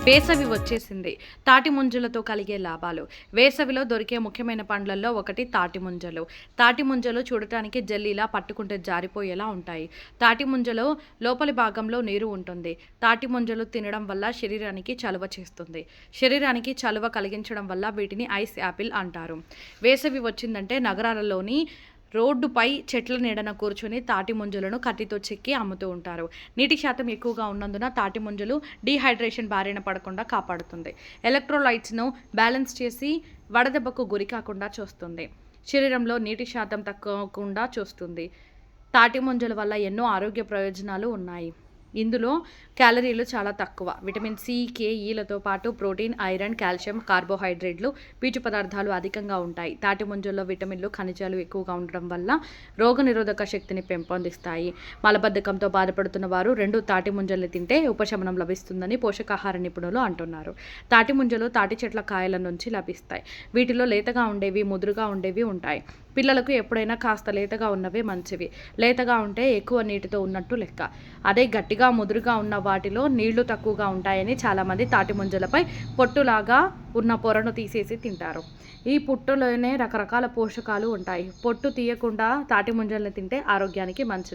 వేసవి వచ్చేసింది. తాటి ముంజలతో కలిగే లాభాలు. వేసవిలో దొరికే ముఖ్యమైన పండ్లల్లో ఒకటి తాటి ముంజలు. తాటి ముంజలు చూడటానికి జెల్లీలా పట్టుకుంటే జారిపోయేలా ఉంటాయి. తాటి ముంజలో లోపలి భాగంలో నీరు ఉంటుంది. తాటి ముంజలు తినడం వల్ల శరీరానికి చలువ చేస్తుంది. శరీరానికి చలువ కలిగించడం వల్ల వీటిని ఐస్ యాపిల్ అంటారు. వేసవి వచ్చిందంటే నగరాలలోని రోడ్డుపై చెట్ల నీడన కూర్చొని తాటి ముంజలను కత్తితో చెక్కి అమ్ముతూ ఉంటారు. నీటి శాతం ఎక్కువగా ఉన్నందున తాటి ముంజలు డీహైడ్రేషన్ బారిన పడకుండా కాపాడుతుంది. ఎలక్ట్రోలైట్స్ను బ్యాలెన్స్ చేసి వడదెబ్బకు గురి కాకుండా చూస్తుంది. శరీరంలో నీటి శాతం తగ్గకుండా చూస్తుంది. తాటి ముంజల వల్ల ఎన్నో ఆరోగ్య ప్రయోజనాలు ఉన్నాయి. ఇందులో క్యాలరీలు చాలా తక్కువ. విటమిన్ సి, కే, ఈలతో పాటు ప్రోటీన్, ఐరన్, కాల్షియం, కార్బోహైడ్రేట్లు, పీచు పదార్థాలు అధికంగా ఉంటాయి. తాటి ముంజల్లో విటమిన్లు, ఖనిజాలు ఎక్కువగా ఉండడం వల్ల రోగనిరోధక శక్తిని పెంపొందిస్తాయి. మలబద్ధకంతో బాధపడుతున్న వారు 2 తాటి ముంజల్ని తింటే ఉపశమనం లభిస్తుందని పోషకాహార నిపుణులు అంటున్నారు. తాటి ముంజలు తాటి చెట్ల కాయల నుంచి లభిస్తాయి. వీటిలో లేతగా ఉండేవి, ముదురుగా ఉండేవి ఉంటాయి. పిల్లలకు ఎప్పుడైనా కాస్త లేతగా ఉన్నవే మంచివి. లేతగా ఉంటే ఎక్కువ నీటితో ఉన్నట్టు లెక్క. అదే గట్టిగా ముదురుగా ఉన్న వాటిలో నీళ్లు తక్కువగా ఉంటాయని చాలామంది తాటి ముంజలపై పొట్టులాగా ఉన్న పొరను తీసేసి తింటారు. ఈ పొట్టులోనే రకరకాల పోషకాలు ఉంటాయి. పొట్టు తీయకుండా తాటి ముంజల్ని తింటే ఆరోగ్యానికి మంచిది.